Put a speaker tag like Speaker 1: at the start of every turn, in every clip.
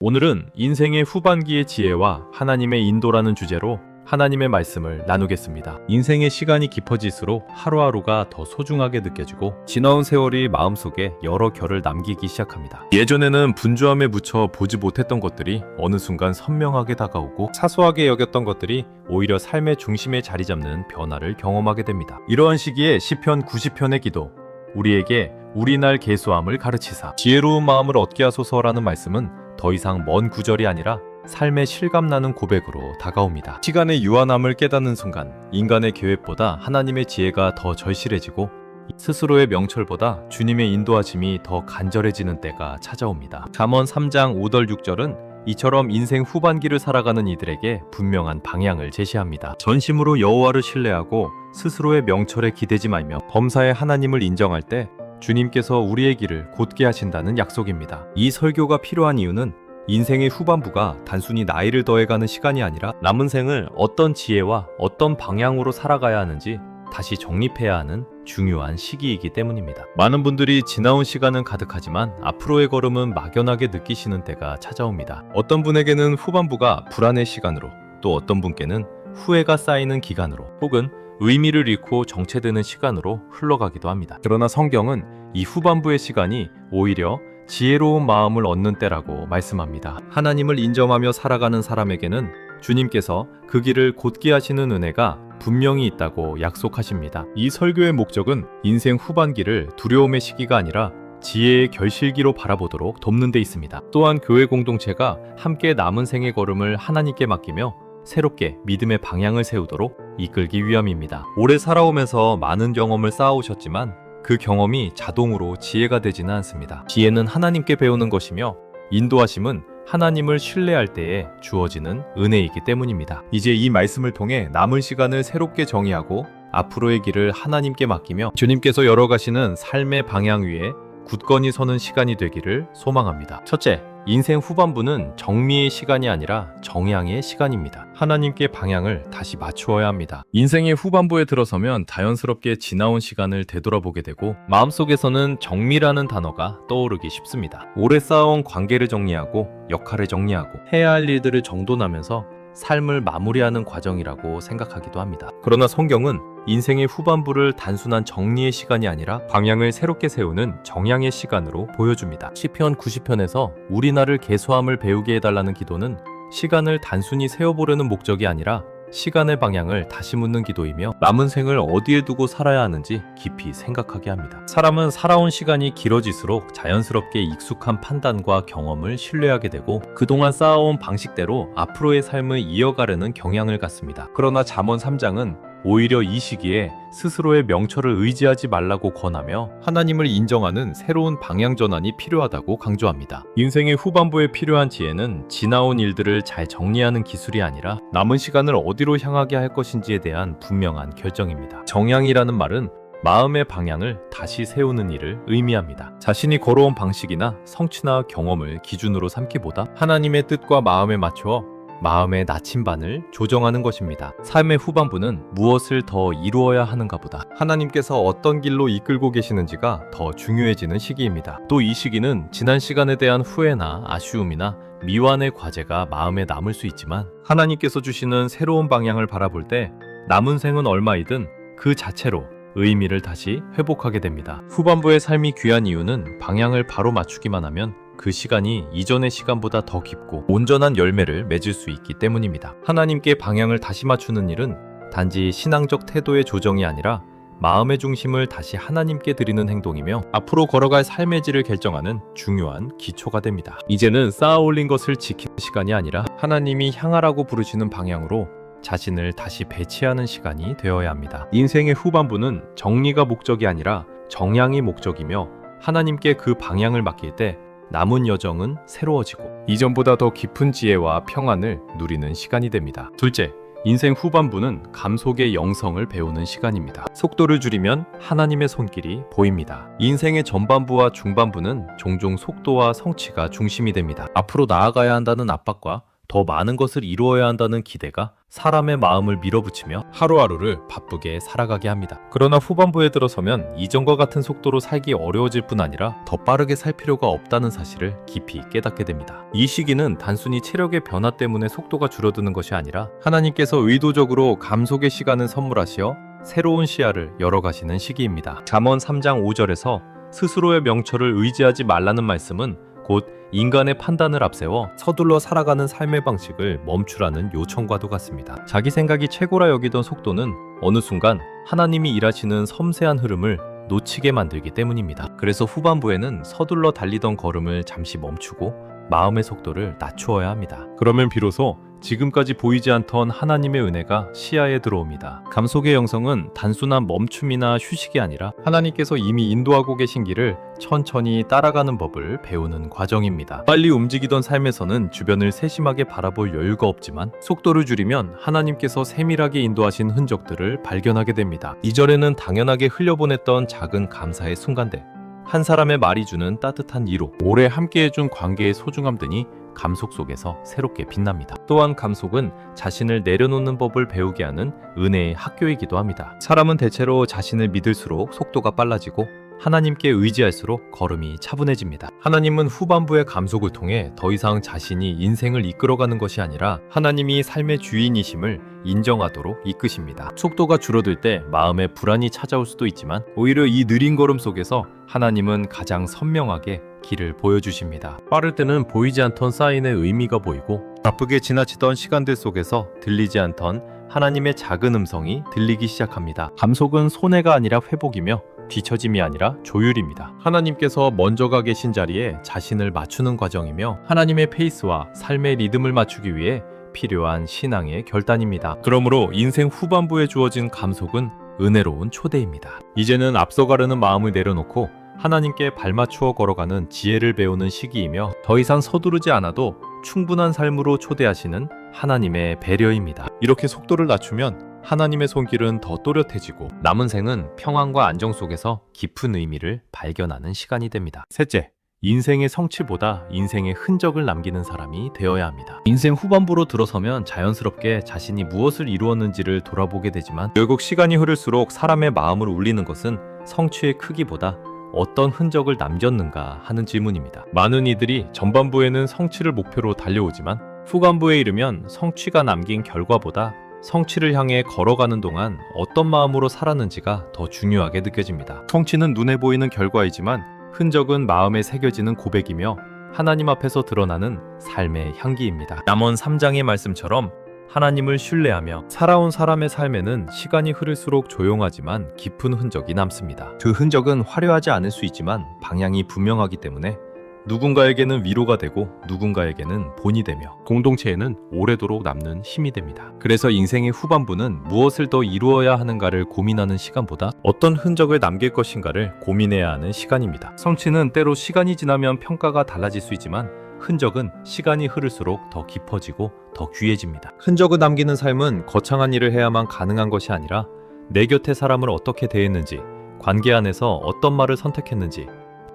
Speaker 1: 오늘은 인생의 후반기의 지혜와 하나님의 인도라는 주제로 하나님의 말씀을 나누겠습니다. 인생의 시간이 깊어질수록 하루하루가 더 소중하게 느껴지고 지나온 세월이 마음속에 여러 결을 남기기 시작합니다. 예전에는 분주함에 묻혀 보지 못했던 것들이 어느 순간 선명하게 다가오고 사소하게 여겼던 것들이 오히려 삶의 중심에 자리 잡는 변화를 경험하게 됩니다. 이러한 시기에 시편 90편의 기도, 우리에게 우리 날 계수함을 가르치사 지혜로운 마음을 얻게 하소서라는 말씀은 더 이상 먼 구절이 아니라 삶의 실감나는 고백으로 다가옵니다. 시간의 유한함을 깨닫는 순간 인간의 계획보다 하나님의 지혜가 더 절실해지고 스스로의 명철보다 주님의 인도하심이 더 간절해지는 때가 찾아옵니다. 잠언 3장 5절 6절은 이처럼 인생 후반기를 살아가는 이들에게 분명한 방향을 제시합니다. 전심으로 여호와를 신뢰하고 스스로의 명철에 기대지 말며 범사의 하나님을 인정할 때 주님께서 우리의 길을 곧게 하신다는 약속입니다. 이 설교가 필요한 이유는 인생의 후반부가 단순히 나이를 더해가는 시간이 아니라 남은 생을 어떤 지혜와 어떤 방향으로 살아가야 하는지 다시 정립해야 하는 중요한 시기이기 때문입니다. 많은 분들이 지나온 시간은 가득하지만 앞으로의 걸음은 막연하게 느끼시는 때가 찾아옵니다. 어떤 분에게는 후반부가 불안의 시간으로, 또 어떤 분께는 후회가 쌓이는 기간으로, 혹은 의미를 잃고 정체되는 시간으로 흘러가기도 합니다. 그러나 성경은 이 후반부의 시간이 오히려 지혜로운 마음을 얻는 때라고 말씀합니다. 하나님을 인정하며 살아가는 사람에게는 주님께서 그 길을 곧게 하시는 은혜가 분명히 있다고 약속하십니다. 이 설교의 목적은 인생 후반기를 두려움의 시기가 아니라 지혜의 결실기로 바라보도록 돕는 데 있습니다. 또한 교회 공동체가 함께 남은 생의 걸음을 하나님께 맡기며 새롭게 믿음의 방향을 세우도록 이끌기 위함입니다. 오래 살아오면서 많은 경험을 쌓아오셨지만 그 경험이 자동으로 지혜가 되지는 않습니다. 지혜는 하나님께 배우는 것이며 인도하심은 하나님을 신뢰할 때에 주어지는 은혜이기 때문입니다. 이제 이 말씀을 통해 남은 시간을 새롭게 정의하고 앞으로의 길을 하나님께 맡기며 주님께서 열어가시는 삶의 방향 위에 굳건히 서는 시간이 되기를 소망합니다. 첫째, 인생 후반부는 정미의 시간이 아니라 정향의 시간입니다. 하나님께 방향을 다시 맞추어야 합니다. 인생의 후반부에 들어서면 자연스럽게 지나온 시간을 되돌아보게 되고 마음속에서는 정미라는 단어가 떠오르기 쉽습니다. 오래 쌓아온 관계를 정리하고 역할을 정리하고 해야 할 일들을 정돈하면서 삶을 마무리하는 과정이라고 생각하기도 합니다. 그러나 성경은 인생의 후반부를 단순한 정리의 시간이 아니라 방향을 새롭게 세우는 정향의 시간으로 보여줍니다. 시편 90편에서 우리 나를 계수함을 배우게 해달라는 기도는 시간을 단순히 세어보려는 목적이 아니라 시간의 방향을 다시 묻는 기도이며 남은 생을 어디에 두고 살아야 하는지 깊이 생각하게 합니다. 사람은 살아온 시간이 길어질수록 자연스럽게 익숙한 판단과 경험을 신뢰하게 되고 그동안 쌓아온 방식대로 앞으로의 삶을 이어가려는 경향을 갖습니다. 그러나 잠언 3장은 오히려 이 시기에 스스로의 명철을 의지하지 말라고 권하며 하나님을 인정하는 새로운 방향 전환이 필요하다고 강조합니다. 인생의 후반부에 필요한 지혜는 지나온 일들을 잘 정리하는 기술이 아니라 남은 시간을 어디로 향하게 할 것인지에 대한 분명한 결정입니다. 정향이라는 말은 마음의 방향을 다시 세우는 일을 의미합니다. 자신이 걸어온 방식이나 성취나 경험을 기준으로 삼기보다 하나님의 뜻과 마음에 맞추어 마음의 나침반을 조정하는 것입니다. 삶의 후반부는 무엇을 더 이루어야 하는가 보다 하나님께서 어떤 길로 이끌고 계시는지가 더 중요해지는 시기입니다. 또 이 시기는 지난 시간에 대한 후회나 아쉬움이나 미완의 과제가 마음에 남을 수 있지만 하나님께서 주시는 새로운 방향을 바라볼 때 남은 생은 얼마이든 그 자체로 의미를 다시 회복하게 됩니다. 후반부의 삶이 귀한 이유는 방향을 바로 맞추기만 하면 그 시간이 이전의 시간보다 더 깊고 온전한 열매를 맺을 수 있기 때문입니다. 하나님께 방향을 다시 맞추는 일은 단지 신앙적 태도의 조정이 아니라 마음의 중심을 다시 하나님께 드리는 행동이며 앞으로 걸어갈 삶의 질을 결정하는 중요한 기초가 됩니다. 이제는 쌓아 올린 것을 지키는 시간이 아니라 하나님이 향하라고 부르시는 방향으로 자신을 다시 배치하는 시간이 되어야 합니다. 인생의 후반부는 정리가 목적이 아니라 정향이 목적이며 하나님께 그 방향을 맡길 때 남은 여정은 새로워지고 이전보다 더 깊은 지혜와 평안을 누리는 시간이 됩니다. 둘째, 인생 후반부는 감속의 영성을 배우는 시간입니다. 속도를 줄이면 하나님의 손길이 보입니다. 인생의 전반부와 중반부는 종종 속도와 성취가 중심이 됩니다. 앞으로 나아가야 한다는 압박과 더 많은 것을 이루어야 한다는 기대가 사람의 마음을 밀어붙이며 하루하루를 바쁘게 살아가게 합니다. 그러나 후반부에 들어서면 이전과 같은 속도로 살기 어려워질 뿐 아니라 더 빠르게 살 필요가 없다는 사실을 깊이 깨닫게 됩니다. 이 시기는 단순히 체력의 변화 때문에 속도가 줄어드는 것이 아니라 하나님께서 의도적으로 감속의 시간을 선물하시어 새로운 시야를 열어가시는 시기입니다. 잠언 3장 5절에서 스스로의 명철을 의지하지 말라는 말씀은 곧 인간의 판단을 앞세워 서둘러 살아가는 삶의 방식을 멈추라는 요청과도 같습니다. 자기 생각이 최고라 여기던 속도는 어느 순간 하나님이 일하시는 섬세한 흐름을 놓치게 만들기 때문입니다. 그래서 후반부에는 서둘러 달리던 걸음을 잠시 멈추고 마음의 속도를 낮추어야 합니다. 그러면 비로소 지금까지 보이지 않던 하나님의 은혜가 시야에 들어옵니다. 감속의 영성은 단순한 멈춤이나 휴식이 아니라 하나님께서 이미 인도하고 계신 길을 천천히 따라가는 법을 배우는 과정입니다. 빨리 움직이던 삶에서는 주변을 세심하게 바라볼 여유가 없지만 속도를 줄이면 하나님께서 세밀하게 인도하신 흔적들을 발견하게 됩니다. 이전에는 당연하게 흘려보냈던 작은 감사의 순간들, 한 사람의 말이 주는 따뜻한 위로, 오래 함께해준 관계의 소중함 등이 감속 속에서 새롭게 빛납니다. 또한 감속은 자신을 내려놓는 법을 배우게 하는 은혜의 학교이기도 합니다. 사람은 대체로 자신을 믿을수록 속도가 빨라지고 하나님께 의지할수록 걸음이 차분해집니다. 하나님은 후반부의 감속을 통해 더 이상 자신이 인생을 이끌어가는 것이 아니라 하나님이 삶의 주인이심을 인정하도록 이끄십니다. 속도가 줄어들 때 마음에 불안이 찾아올 수도 있지만 오히려 이 느린 걸음 속에서 하나님은 가장 선명하게 길을 보여주십니다. 빠를 때는 보이지 않던 사인의 의미가 보이고 바쁘게 지나치던 시간들 속에서 들리지 않던 하나님의 작은 음성이 들리기 시작합니다. 감속은 손해가 아니라 회복이며 뒤처짐이 아니라 조율입니다. 하나님께서 먼저 가 계신 자리에 자신을 맞추는 과정이며 하나님의 페이스와 삶의 리듬을 맞추기 위해 필요한 신앙의 결단입니다. 그러므로 인생 후반부에 주어진 감속은 은혜로운 초대입니다. 이제는 앞서가려는 마음을 내려놓고 하나님께 발맞추어 걸어가는 지혜를 배우는 시기이며 더 이상 서두르지 않아도 충분한 삶으로 초대하시는 하나님의 배려입니다. 이렇게 속도를 낮추면 하나님의 손길은 더 또렷해지고 남은 생은 평안과 안정 속에서 깊은 의미를 발견하는 시간이 됩니다. 셋째, 인생의 성취보다 인생의 흔적을 남기는 사람이 되어야 합니다. 인생 후반부로 들어서면 자연스럽게 자신이 무엇을 이루었는지를 돌아보게 되지만 결국 시간이 흐를수록 사람의 마음을 울리는 것은 성취의 크기보다 어떤 흔적을 남겼는가 하는 질문입니다. 많은 이들이 전반부에는 성취를 목표로 달려오지만 후반부에 이르면 성취가 남긴 결과보다 성취를 향해 걸어가는 동안 어떤 마음으로 살았는지가 더 중요하게 느껴집니다. 성취는 눈에 보이는 결과이지만 흔적은 마음에 새겨지는 고백이며 하나님 앞에서 드러나는 삶의 향기입니다. 잠언 3장의 말씀처럼 하나님을 신뢰하며 살아온 사람의 삶에는 시간이 흐를수록 조용하지만 깊은 흔적이 남습니다. 그 흔적은 화려하지 않을 수 있지만 방향이 분명하기 때문에 누군가에게는 위로가 되고 누군가에게는 본이 되며 공동체에는 오래도록 남는 힘이 됩니다. 그래서 인생의 후반부는 무엇을 더 이루어야 하는가를 고민하는 시간보다 어떤 흔적을 남길 것인가를 고민해야 하는 시간입니다. 성취는 때로 시간이 지나면 평가가 달라질 수 있지만 흔적은 시간이 흐를수록 더 깊어지고 더 귀해집니다. 흔적을 남기는 삶은 거창한 일을 해야만 가능한 것이 아니라 내 곁의 사람을 어떻게 대했는지, 관계 안에서 어떤 말을 선택했는지,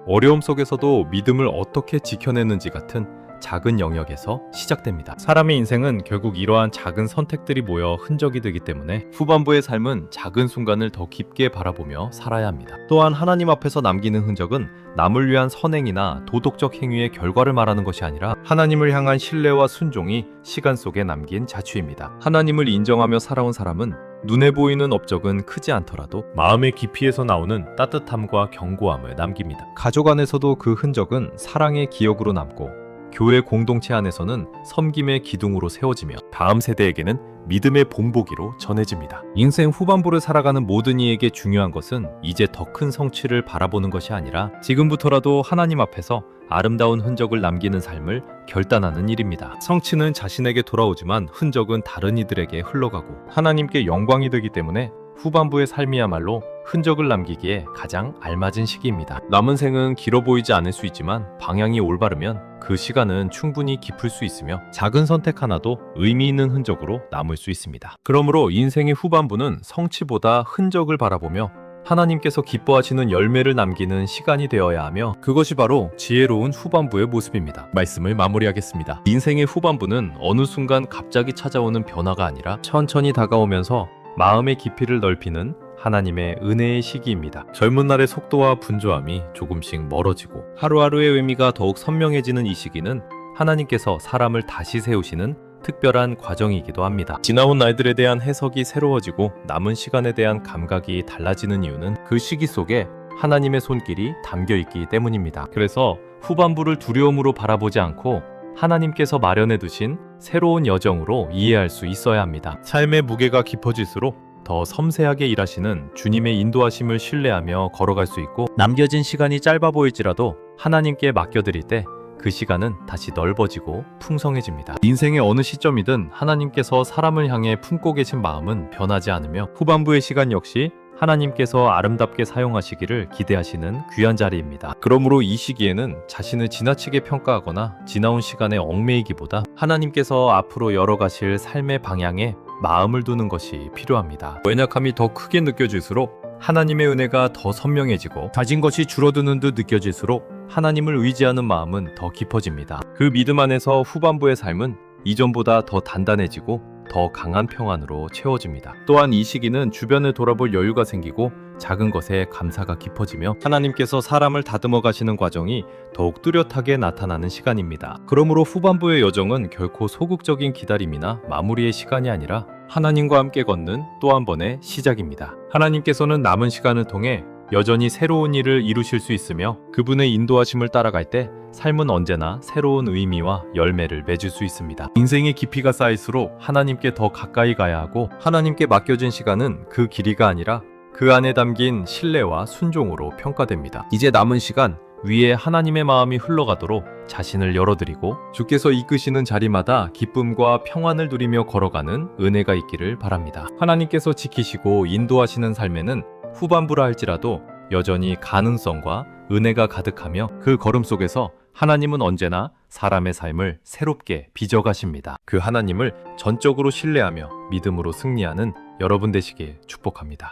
Speaker 1: 어려움 속에서도 믿음을 어떻게 지켜냈는지 같은 작은 영역에서 시작됩니다. 사람의 인생은 결국 이러한 작은 선택들이 모여 흔적이 되기 때문에 후반부의 삶은 작은 순간을 더 깊게 바라보며 살아야 합니다. 또한 하나님 앞에서 남기는 흔적은 남을 위한 선행이나 도덕적 행위의 결과를 말하는 것이 아니라 하나님을 향한 신뢰와 순종이 시간 속에 남긴 자취입니다. 하나님을 인정하며 살아온 사람은 눈에 보이는 업적은 크지 않더라도 마음의 깊이에서 나오는 따뜻함과 견고함을 남깁니다. 가족 안에서도 그 흔적은 사랑의 기억으로 남고 교회 공동체 안에서는 섬김의 기둥으로 세워지며 다음 세대에게는 믿음의 본보기로 전해집니다. 인생 후반부를 살아가는 모든 이에게 중요한 것은 이제 더 큰 성취를 바라보는 것이 아니라 지금부터라도 하나님 앞에서 아름다운 흔적을 남기는 삶을 결단하는 일입니다. 성취는 자신에게 돌아오지만 흔적은 다른 이들에게 흘러가고 하나님께 영광이 되기 때문에 후반부의 삶이야말로 흔적을 남기기에 가장 알맞은 시기입니다. 남은 생은 길어 보이지 않을 수 있지만 방향이 올바르면 그 시간은 충분히 깊을 수 있으며 작은 선택 하나도 의미 있는 흔적으로 남을 수 있습니다. 그러므로 인생의 후반부는 성취보다 흔적을 바라보며 하나님께서 기뻐하시는 열매를 남기는 시간이 되어야 하며 그것이 바로 지혜로운 후반부의 모습입니다. 말씀을 마무리하겠습니다. 인생의 후반부는 어느 순간 갑자기 찾아오는 변화가 아니라 천천히 다가오면서 마음의 깊이를 넓히는 하나님의 은혜의 시기입니다. 젊은 날의 속도와 분주함이 조금씩 멀어지고 하루하루의 의미가 더욱 선명해지는 이 시기는 하나님께서 사람을 다시 세우시는 특별한 과정이기도 합니다. 지나온 날들에 대한 해석이 새로워지고 남은 시간에 대한 감각이 달라지는 이유는 그 시기 속에 하나님의 손길이 담겨 있기 때문입니다. 그래서 후반부를 두려움으로 바라보지 않고 하나님께서 마련해 두신 새로운 여정으로 이해할 수 있어야 합니다. 삶의 무게가 깊어질수록 더 섬세하게 일하시는 주님의 인도하심을 신뢰하며 걸어갈 수 있고 남겨진 시간이 짧아 보일지라도 하나님께 맡겨드릴 때 그 시간은 다시 넓어지고 풍성해집니다. 인생의 어느 시점이든 하나님께서 사람을 향해 품고 계신 마음은 변하지 않으며 후반부의 시간 역시 하나님께서 아름답게 사용하시기를 기대하시는 귀한 자리입니다. 그러므로 이 시기에는 자신을 지나치게 평가하거나 지나온 시간에 얽매이기보다 하나님께서 앞으로 열어가실 삶의 방향에 마음을 두는 것이 필요합니다. 연약함이 더 크게 느껴질수록 하나님의 은혜가 더 선명해지고 가진 것이 줄어드는 듯 느껴질수록 하나님을 의지하는 마음은 더 깊어집니다. 그 믿음 안에서 후반부의 삶은 이전보다 더 단단해지고 더 강한 평안으로 채워집니다. 또한 이 시기는 주변을 돌아볼 여유가 생기고 작은 것에 감사가 깊어지며 하나님께서 사람을 다듬어 가시는 과정이 더욱 뚜렷하게 나타나는 시간입니다. 그러므로 후반부의 여정은 결코 소극적인 기다림이나 마무리의 시간이 아니라 하나님과 함께 걷는 또 한 번의 시작입니다. 하나님께서는 남은 시간을 통해 여전히 새로운 일을 이루실 수 있으며 그분의 인도하심을 따라갈 때 삶은 언제나 새로운 의미와 열매를 맺을 수 있습니다. 인생의 깊이가 쌓일수록 하나님께 더 가까이 가야 하고 하나님께 맡겨진 시간은 그 길이가 아니라 그 안에 담긴 신뢰와 순종으로 평가됩니다. 이제 남은 시간 위에 하나님의 마음이 흘러가도록 자신을 열어드리고 주께서 이끄시는 자리마다 기쁨과 평안을 누리며 걸어가는 은혜가 있기를 바랍니다. 하나님께서 지키시고 인도하시는 삶에는 후반부라 할지라도 여전히 가능성과 은혜가 가득하며 그 걸음 속에서 하나님은 언제나 사람의 삶을 새롭게 빚어가십니다. 그 하나님을 전적으로 신뢰하며 믿음으로 승리하는 여러분 되시길 축복합니다.